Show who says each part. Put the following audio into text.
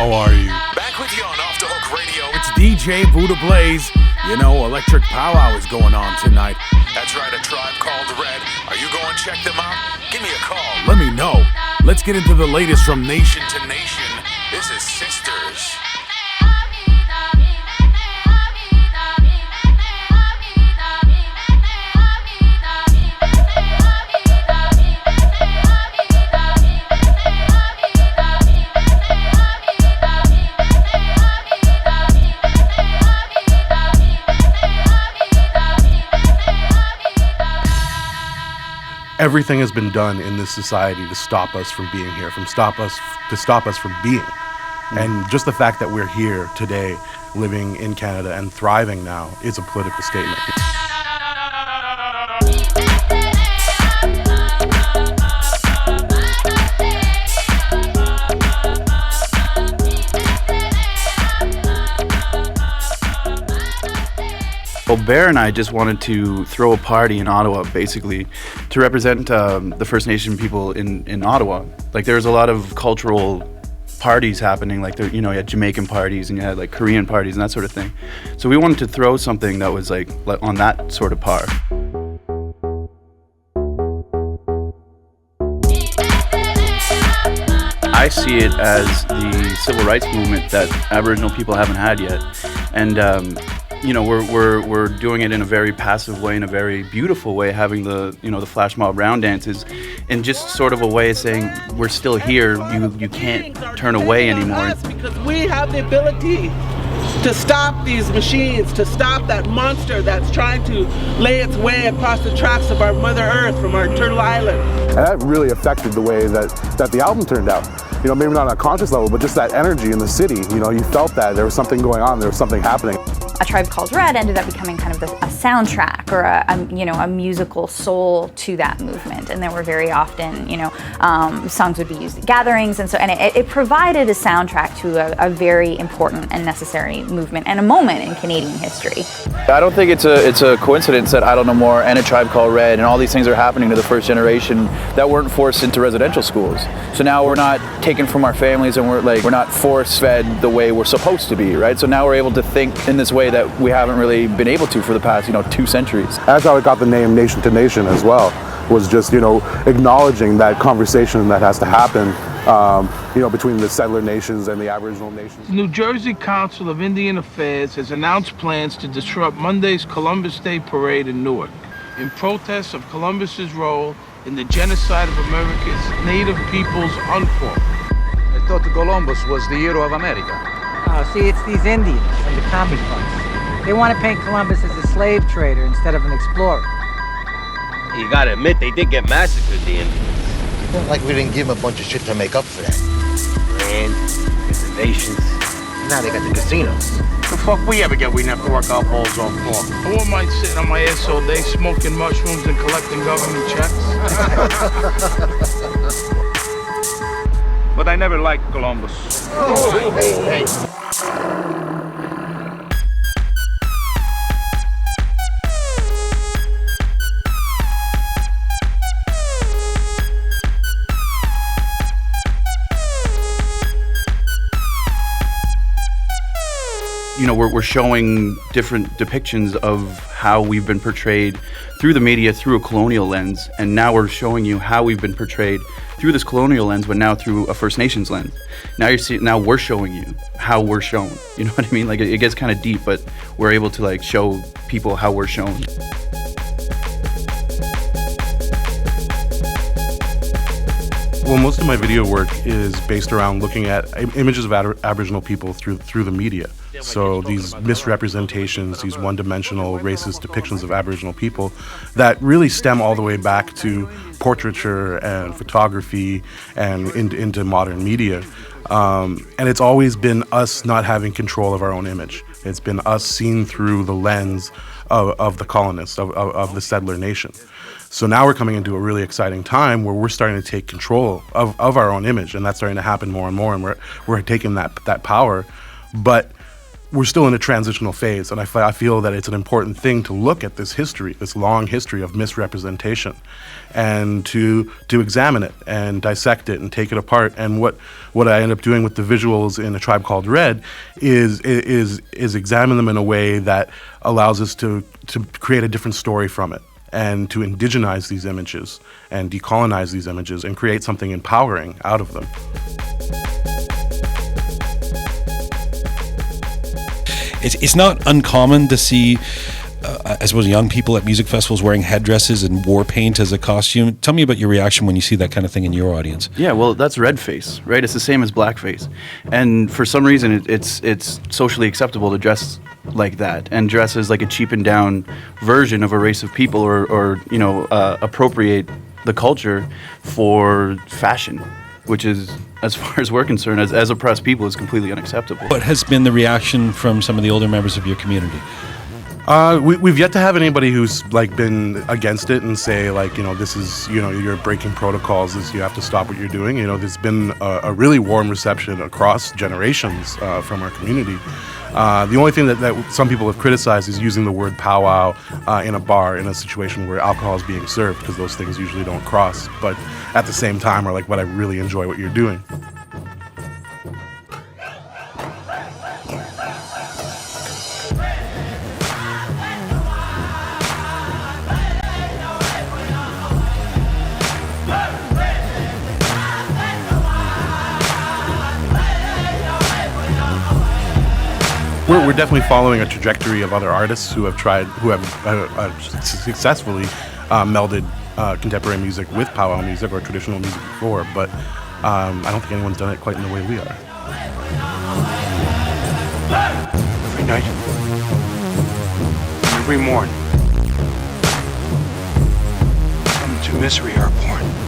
Speaker 1: how are you?
Speaker 2: Back with you on Off the Hook Radio.
Speaker 1: It's DJ Buddha Blaze. You know, Electric Powwow is going on tonight.
Speaker 2: That's right, A Tribe Called Red. Are you going to check them out? Give me a call.
Speaker 1: Let me know. Let's get into the latest from nation
Speaker 2: To nation, this is Sisters.
Speaker 1: Everything has been done in this society to stop us from being here, to stop us from being. And just the fact that we're here today, living in Canada and thriving now, is a political statement.
Speaker 3: Well, Bear and I just wanted to throw a party in Ottawa, basically, to represent the First Nation people in Ottawa. Like, there's a lot of cultural parties happening, like there, you know, you had Jamaican parties and you had like Korean parties and that sort of thing. So we wanted to throw something that was like on that sort of par. I see it as the civil rights movement that Aboriginal people haven't had yet, and you know, we're doing it in a very passive way, in a very beautiful way, having the flash mob round dances, and just sort of a way of saying we're still here. You can't turn away anymore.
Speaker 4: Because we have the ability to stop these machines, to stop that monster that's trying to lay its way across the tracks of our Mother Earth from our Turtle Island.
Speaker 5: And that really affected the way that the album turned out. You know, maybe not on a conscious level, but just that energy in the city. You know, you felt that there was something going on, there was something happening.
Speaker 6: A Tribe Called Red ended up becoming kind of a soundtrack or a musical soul to that movement, and there were very often songs would be used at gatherings, and it provided a soundtrack to a very important and necessary movement and a moment in Canadian history.
Speaker 3: I don't think it's a coincidence that I Don't Know More and A Tribe Called Red and all these things are happening to the first generation that weren't forced into residential schools. So now we're not taken from our families and we're not force fed the way we're supposed to be, right? So now we're able to think in this way that we haven't really been able to for the past 2 centuries.
Speaker 5: That's how it got the name Nation to Nation as well, was just acknowledging that conversation that has to happen between the settler nations and the Aboriginal nations.
Speaker 4: The New Jersey Council of Indian Affairs has announced plans to disrupt Monday's Columbus Day Parade in Newark in protest of Columbus's role in the genocide of America's native peoples, unquote.
Speaker 7: I thought Columbus was the hero of America.
Speaker 8: Oh, see, it's these Indians from the commie funds. They want to paint Columbus as a slave trader instead of an explorer.
Speaker 9: You gotta admit, they did get massacred, the Indians.
Speaker 10: It's not like we didn't give them a bunch of shit to make up for that.
Speaker 9: Land, reservations.
Speaker 10: Now they got the casinos.
Speaker 9: The fuck we ever get, we didn't have to work our balls off for.
Speaker 4: I wouldn't mind sitting on my ass all day, smoking mushrooms and collecting government checks.
Speaker 7: But I never liked Columbus.
Speaker 10: Oh, hey.
Speaker 3: We're showing different depictions of how we've been portrayed through the media, through a colonial lens, and now we're showing you how we've been portrayed through this colonial lens, but now through a First Nations lens. Now we're showing you how we're shown. You know what I mean? Like it gets kind of deep, but we're able to show people how we're shown.
Speaker 1: Well, most of my video work is based around looking at images of Aboriginal people through the media. So these misrepresentations, these one-dimensional racist depictions of Aboriginal people that really stem all the way back to portraiture and photography and into modern media. And it's always been us not having control of our own image. It's been us seen through the lens of the colonists, of the settler nation. So now we're coming into a really exciting time where we're starting to take control of our own image, and that's starting to happen more and more, and we're taking that power. But we're still in a transitional phase, and I feel that it's an important thing to look at this history, this long history of misrepresentation, and to examine it and dissect it and take it apart. And what I end up doing with the visuals in A Tribe Called Red is examine them in a way that allows us to create a different story from it, and to indigenize these images and decolonize these images and create something empowering out of them.
Speaker 11: It's not uncommon to see, I suppose, young people at music festivals wearing headdresses and war paint as a costume. Tell me about your reaction when you see that kind of thing in your audience.
Speaker 3: Yeah, well, that's red face, right? It's the same as blackface. And for some reason, it's socially acceptable to dress like that and dress as like a cheapened down version of a race of people, or appropriate the culture for fashion, which is, as far as we're concerned, as oppressed people, is completely unacceptable.
Speaker 11: What has been the reaction from some of the older members of your community?
Speaker 1: We've yet to have anybody who's like been against it and say like, this is, you're breaking protocols, you have to stop what you're doing. There's been a really warm reception across generations from our community. The only thing that some people have criticized is using the word powwow in a bar in a situation where alcohol is being served, because those things usually don't cross. But at the same time are like, but I really enjoy what you're doing. We're definitely following a trajectory of other artists who have successfully melded contemporary music with powwow music or traditional music before, but I don't think anyone's done it quite in the way we are.
Speaker 12: Every night, every morning, from to misery are born.